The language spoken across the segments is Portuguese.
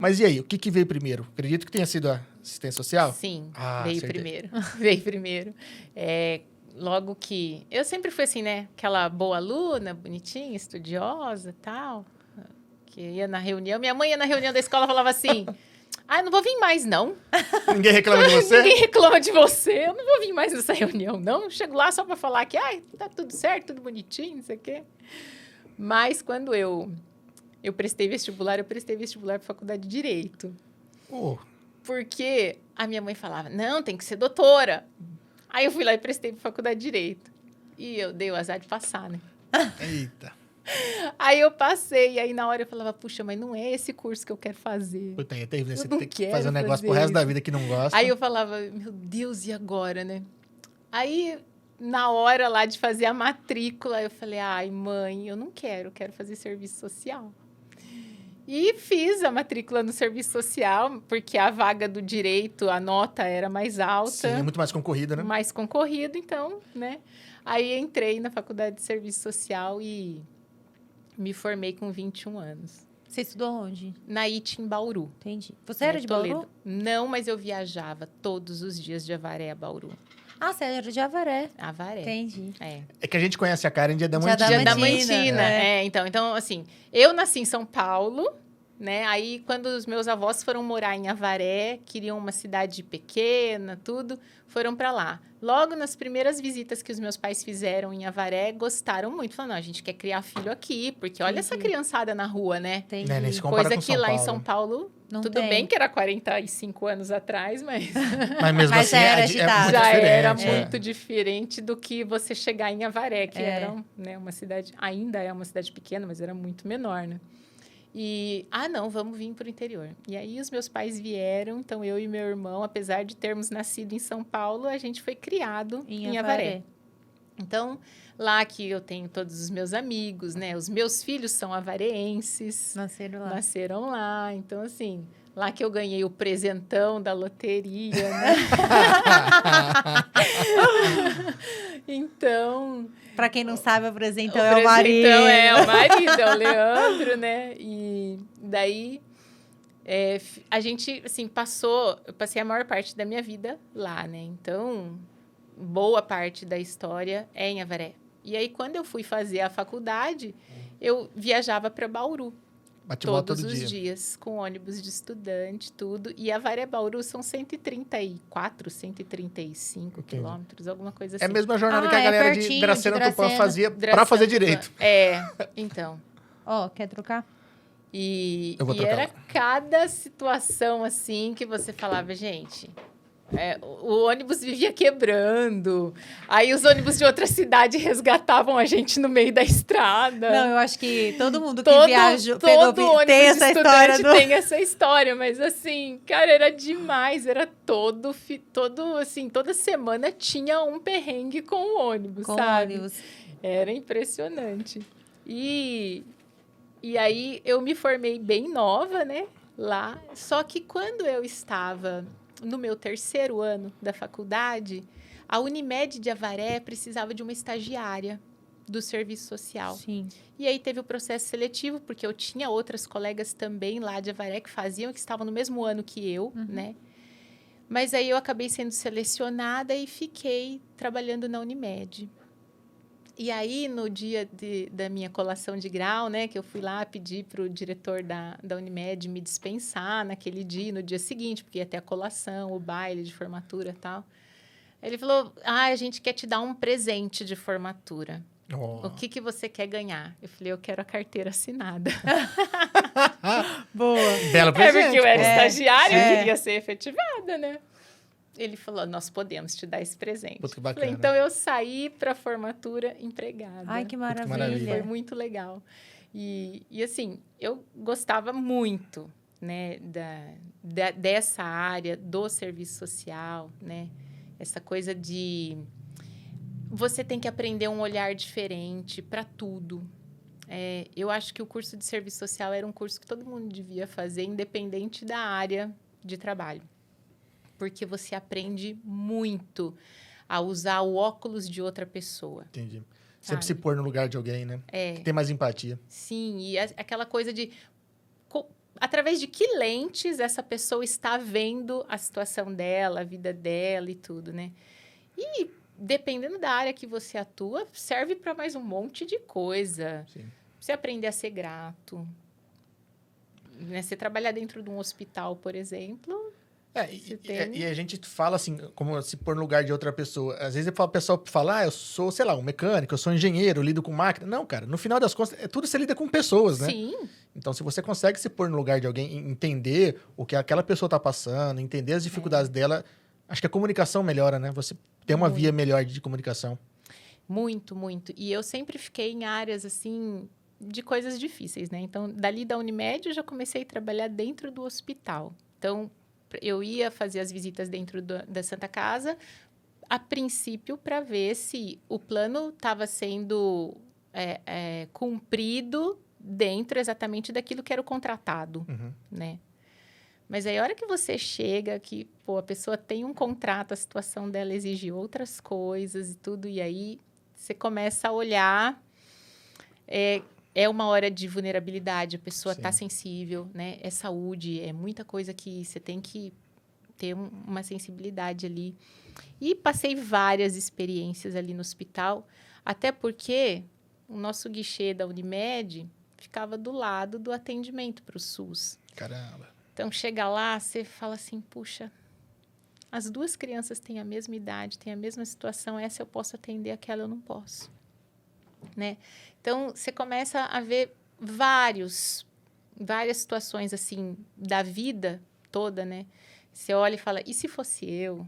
Mas e aí, o que veio primeiro? Acredito que tenha sido a assistência social? Sim, Ah, veio acertei. primeiro. Veio primeiro. Logo que... Eu sempre fui assim, né? Aquela boa aluna, bonitinha, estudiosa e tal. Que ia na reunião. Minha mãe ia na reunião da escola e falava assim... Ah, eu não vou vir mais, não. Ninguém reclama de você? Ninguém reclama de você. Eu não vou vir mais nessa reunião, não. Chego lá só para falar que tá tudo certo, tudo bonitinho, não sei o quê. Mas quando eu prestei vestibular para faculdade de Direito. Oh, Porque a minha mãe falava, não, tem que ser doutora. Aí eu fui lá e prestei para faculdade de Direito. E eu dei o azar de passar, né? eita. Aí eu passei, e aí na hora eu falava, puxa, mas não é esse curso que eu quero fazer. Puta, é terrível, né? Você não tem que quero fazer um negócio fazer pro resto da isso. vida que não gosta. Aí eu falava, meu Deus, e agora, né? Aí, na hora lá de fazer a matrícula, eu falei, ai, mãe, eu não quero fazer serviço social. E fiz a matrícula no serviço social, porque a vaga do direito, a nota era mais alta. Sim, é muito mais concorrida, né? Mais concorrido, então, né? Aí entrei na faculdade de serviço social e me formei com 21 anos. Você estudou onde? Na IT em Bauru. Entendi. Você era de Bauru? Não, mas eu viajava todos os dias de Avaré a Bauru. Ah, você era de Avaré. Avaré. Entendi. É que a gente conhece a Karen de Adamantina. Adamantina. Então, assim, eu nasci em São Paulo, né? Aí, quando os meus avós foram morar em Avaré, queriam uma cidade pequena, tudo, foram para lá. Logo nas primeiras visitas que os meus pais fizeram em Avaré, gostaram muito. Falaram, não, a gente quer criar filho aqui, porque olha essa criançada na rua, né? Entendi. Né, nem se compara Coisa com que São lá em Paulo. São Paulo, Não tudo tem. bem que era 45 anos atrás, mas Mas mesmo Mas assim, já era é agitado. muito já diferente. era é. muito diferente do que você chegar em Avaré, que É. era, né, uma cidade... Ainda é uma cidade pequena, mas era muito menor, né? E, não, vamos vir para o interior. E aí, os meus pais vieram, então eu e meu irmão, apesar de termos nascido em São Paulo, a gente foi criado em Avaré. Então, lá que eu tenho todos os meus amigos, né? Os meus filhos são avareenses. Nasceram lá. Então, assim, lá que eu ganhei o presentão da loteria, né? Então... Pra quem não sabe, o presentão O é o marido. presentão é o marido, é o Leandro, né? E daí, a gente, assim, eu passei a maior parte da minha vida lá, né? Então, boa parte da história é em Avaré. E aí, quando eu fui fazer a faculdade, eu viajava para Bauru. Bate e volta Todos todo os dia. dias, com ônibus de estudante, tudo. E Avaré Bauru são 134, 135 quilômetros, alguma coisa assim. É a mesma jornada que a galera de pertinho, Dracena de Tupã Dracena. fazia pra fazer direito. Então. Ó, quer trocar? E Eu vou trocar era lá. cada situação assim que você falava, gente... o ônibus vivia quebrando. Aí os ônibus de outra cidade resgatavam a gente no meio da estrada. Não, eu acho que todo mundo que viajou todo ônibus tem de essa história estudante tem essa história, mas assim, cara, era demais, era todo assim, toda semana tinha um perrengue com o ônibus, sabe? ônibus. Era impressionante. E aí eu me formei bem nova, né, lá. Só que quando eu estava no meu 3º ano da faculdade, a Unimed de Avaré precisava de uma estagiária do serviço social. Sim. E aí teve o processo seletivo, porque eu tinha outras colegas também lá de Avaré que estavam no mesmo ano que eu, né? Mas aí eu acabei sendo selecionada e fiquei trabalhando na Unimed. E aí, no dia da minha colação de grau, né, que eu fui lá pedir para o diretor da Unimed me dispensar naquele dia, no dia seguinte, porque ia ter a colação, o baile de formatura e tal. Ele falou, a gente quer te dar um presente de formatura. Oh. O que você quer ganhar? Eu falei, eu quero a carteira assinada. Boa. Belo presente. Porque eu era estagiária, eu É. queria ser efetivada, né? Ele falou, nós podemos te dar esse presente. Puta, que bacana. Falei, então, eu saí para a formatura empregada. Ai, que maravilha. maravilha. Foi muito legal. E assim, eu gostava muito, né, dessa área do serviço social, né? Essa coisa de... Você tem que aprender um olhar diferente para tudo. Eu acho que o curso de serviço social era um curso que todo mundo devia fazer, independente da área de trabalho. Porque você aprende muito a usar o óculos de outra pessoa. Entendi. Sabe? Sempre se pôr no lugar de alguém, né? Que tem mais empatia. Sim, e aquela coisa de... através de que lentes essa pessoa está vendo a situação dela, a vida dela e tudo, né? E dependendo da área que você atua, serve para mais um monte de coisa. Sim. Você aprender a ser grato, né? Você trabalhar dentro de um hospital, por exemplo, E a gente fala assim, como se pôr no lugar de outra pessoa. Às vezes o pessoal fala, eu sou, sei lá, um mecânico, eu sou engenheiro, eu lido com máquina. Não, cara, no final das contas, é tudo você lida com pessoas, né? sim, Então, se você consegue se pôr no lugar de alguém, entender o que aquela pessoa tá passando, entender as dificuldades dela, acho que a comunicação melhora, né? Você tem uma via melhor de comunicação. muito, muito. E eu sempre fiquei em áreas, assim, de coisas difíceis, né? Então, dali da Unimed, eu já comecei a trabalhar dentro do hospital. Então, eu ia fazer as visitas dentro da Santa Casa, a princípio, para ver se o plano estava sendo cumprido dentro exatamente daquilo que era o contratado, Uhum. né? Mas aí, a hora que você chega, que pô, a pessoa tem um contrato, a situação dela exige outras coisas e tudo, e aí você começa a olhar... É uma hora de vulnerabilidade, a pessoa está Sim. sensível, né? É saúde, é muita coisa que você tem que ter uma sensibilidade ali. E passei várias experiências ali no hospital, até porque o nosso guichê da Unimed ficava do lado do atendimento para o SUS. Caramba. Então, chega lá, você fala assim, puxa, as duas crianças têm a mesma idade, têm a mesma situação, essa eu posso atender, aquela eu não posso, né? Então, você começa a ver várias situações, assim, da vida toda, né? Você olha e fala, e se fosse eu?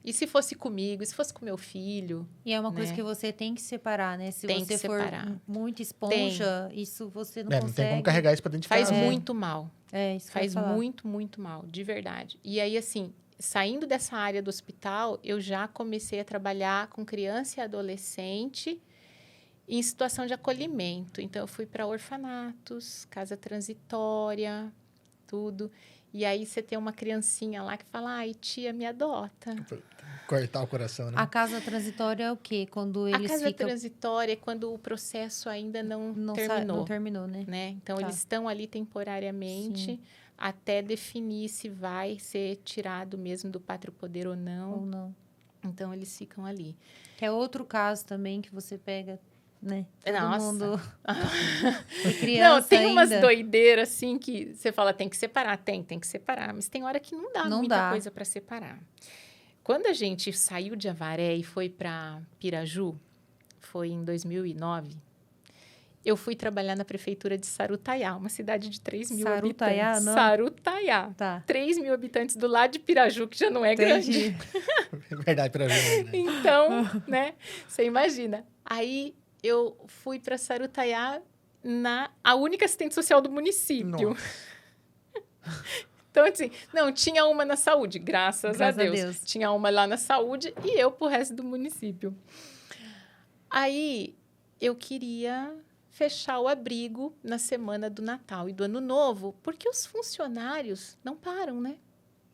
E se fosse comigo? E se fosse com meu filho? E é uma coisa né? que você tem que separar, né? Se Tem você que for separar. muito esponja, isso você não Não consegue. tem como carregar isso pra dentro de Faz casa. muito mal. É, isso que eu ia Faz falar. muito, muito mal, de verdade. E aí, assim, saindo dessa área do hospital, eu já comecei a trabalhar com criança e adolescente em situação de acolhimento. Então, eu fui para orfanatos, casa transitória, tudo. E aí, você tem uma criancinha lá que fala, ai, tia, me adota. Cortar o coração, né? A casa transitória é o quê? Quando eles A casa ficam... transitória é quando o processo ainda não terminou. Não terminou, né? Né? Então, Tá. eles estão ali temporariamente Sim. até definir se vai ser tirado mesmo do pátrio poder ou não. Ou não. Então, eles ficam ali. Que é outro caso também que você pega, né? Todo Nossa. mundo... E criança Não, tem umas ainda. doideiras assim que você fala, tem que separar. Tem que separar. Mas tem hora que não dá Não muita dá. coisa para separar. Quando a gente saiu de Avaré e foi para Piraju, foi em 2009... Eu fui trabalhar na prefeitura de Sarutaiá, uma cidade de 3 mil Sarutaiá, habitantes. não? Sarutaiá. Tá. 3 mil habitantes do lado de Piraju, que já não é grande. Entendi. Verdade pra mim, né? Então, né? Você imagina. Aí, eu fui para Sarutaiá, a única assistente social do município. Nossa. Então, assim, não, tinha uma na saúde, graças a Deus. Tinha uma lá na saúde e eu pro resto do município. Aí, eu queria fechar o abrigo na semana do Natal e do Ano Novo, porque os funcionários não param, né?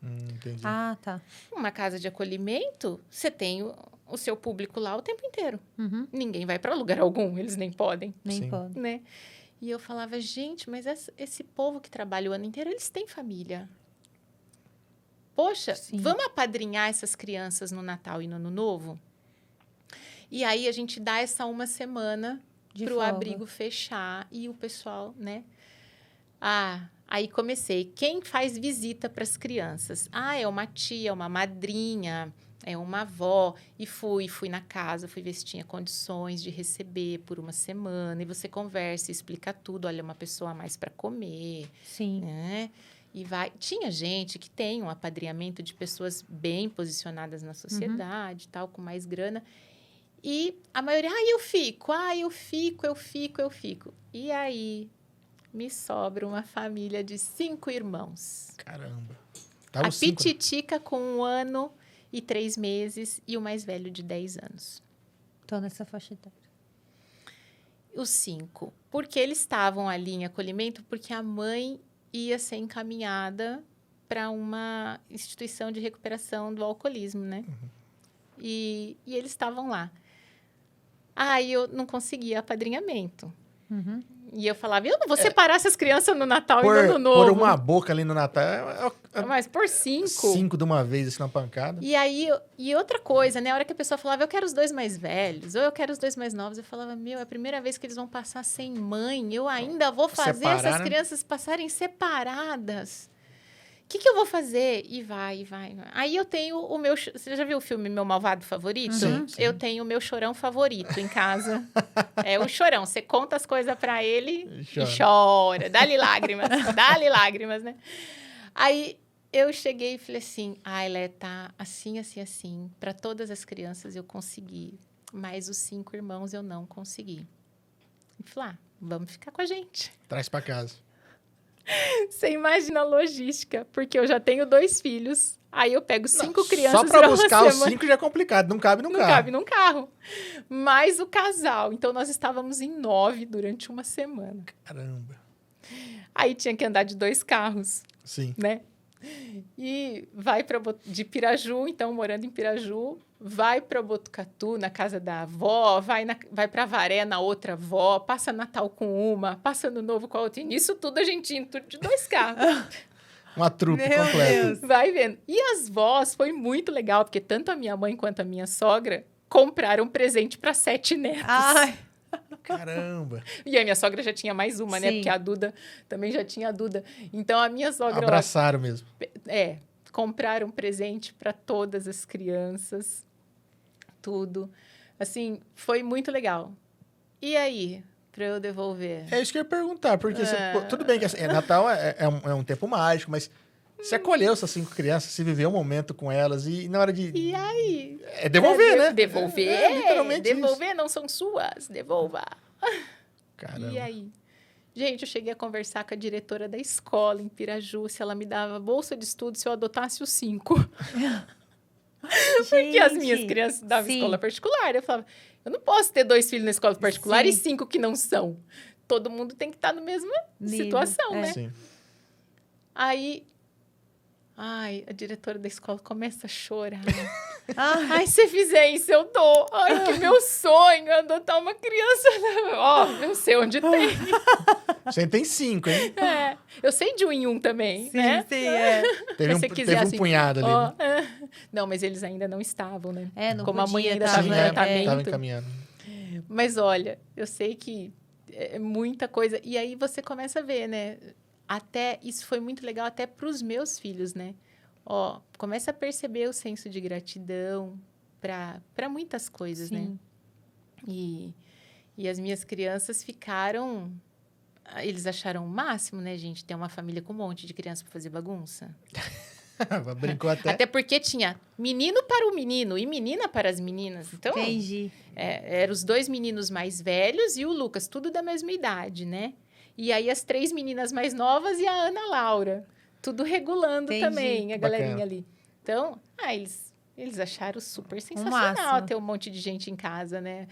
Entendi. Ah, tá. Uma casa de acolhimento, você tem o seu público lá o tempo inteiro. Uhum. Ninguém vai para lugar algum, eles nem podem, Nem Sim. pode. né? E eu falava, gente, mas esse povo que trabalha o ano inteiro, eles têm família. Poxa, Sim. vamos apadrinhar essas crianças no Natal e no Ano Novo? E aí, a gente dá essa uma semana De para o folga. abrigo fechar e o pessoal, né? Aí comecei. Quem faz visita para as crianças? É uma tia, uma madrinha, é uma avó. E fui na casa, fui ver se tinha condições de receber por uma semana. E você conversa, explica tudo. Olha, uma pessoa a mais para comer, Sim. né? E vai. Tinha gente que tem um apadrinhamento de pessoas bem posicionadas na sociedade, tal, com mais grana. E a maioria, eu fico. E aí, me sobra uma família de 5 irmãos. Caramba. A os 5, né? Pititica com 1 ano e 3 meses e o mais velho de 10 anos. Tô nessa faixa etária. Os 5. Porque eles estavam ali em acolhimento, porque a mãe ia ser encaminhada para uma instituição de recuperação do alcoolismo, né? E eles estavam lá. Aí eu não conseguia apadrinhamento. Uhum. E eu falava, eu não vou separar essas crianças no Natal e no Ano Por Novo. uma boca ali no Natal, Mas por 5. 5 de uma vez, assim, na pancada. E aí, e outra coisa, né? A hora que a pessoa falava, eu quero os 2 mais velhos, ou eu quero os 2 mais novos, eu falava, é a primeira vez que eles vão passar sem mãe, eu ainda vou fazer Separar, essas né? crianças passarem separadas. O que eu vou fazer? E vai. Aí eu tenho o meu... Você já viu o filme Meu Malvado Favorito? Sim. Eu tenho o meu chorão favorito em casa. É o chorão. Você conta as coisas pra ele e chora. Dá-lhe lágrimas, né? Aí eu cheguei e falei assim, Lé, tá assim. Pra todas as crianças eu consegui, mas os 5 irmãos eu não consegui. E falei, vamos ficar com a gente. Traz pra casa. Você imagina a logística, porque eu já tenho 2 filhos, aí eu pego 5 crianças... Só pra uma buscar os semana. 5 já é complicado, não cabe no Não carro. cabe num carro. Mais o casal. Então, nós estávamos em 9 durante uma semana. Caramba. Aí tinha que andar de 2 carros, Sim. né? E vai de Piraju, então, morando em Piraju, vai para Botucatu, na casa da avó, vai para Avaré, na outra avó, passa Natal com uma, passa Ano Novo com a outra. E nisso tudo a gente indo tudo de 2 carros. Uma trupe Meu completa. Deus. Vai vendo. E as vós, foi muito legal, porque tanto a minha mãe quanto a minha sogra compraram presente para 7 netos. Ai, Caramba. E a minha sogra já tinha mais uma, né? Sim. Porque a Duda também já tinha a Duda. Então, a minha sogra... Abraçaram mesmo. compraram presente para todas as crianças. Tudo. Assim, foi muito legal. E aí, para eu devolver? É isso que eu ia perguntar, porque tudo bem que assim, Natal é um tempo mágico, mas você acolheu essas 5 crianças, você viveu um momento com elas e na hora de... E aí? É devolver, né? Devolver. Literalmente devolver não são suas. Devolva. isso. Caramba. E aí? Gente, eu cheguei a conversar com a diretora da escola em Piraju, se ela me dava bolsa de estudo se eu adotasse os 5. Porque as minhas crianças estudavam em escola particular. Eu falava, eu não posso ter 2 filhos na escola particular e 5 que não são. Todo mundo tem que estar na mesma situação, né? Sim. Aí, a diretora da escola começa a chorar. Ai, se fizer isso, eu dou. Ai, que meu sonho é adotar uma criança. Eu sei onde tem. Você tem 5, hein? Eu sei de um em um também, sim, né? sim, é. Teve Se você quiser, teve um assim, punhado ali. Né? Não, mas eles ainda não estavam, né? Não Como a mãe podia, ainda tava, estava em Sim, tratamento. tava encaminhando. Mas olha, eu sei que é muita coisa. E aí você começa a ver, né? Até isso foi muito legal até para os meus filhos, né? Começa a perceber o senso de gratidão para muitas coisas, Sim. né? E as minhas crianças ficaram... Eles acharam o máximo, né, gente? Ter uma família com um monte de criança para fazer bagunça. Brincou até. Até porque tinha menino para o menino e menina para as meninas. Então, Entendi. eram os 2 meninos mais velhos e o Lucas, tudo da mesma idade, né? E aí as 3 meninas mais novas e a Ana Laura. Tudo regulando Entendi. também, a galerinha Bacana. ali. Então, eles acharam super máximo. sensacional ter um monte de gente em casa, né?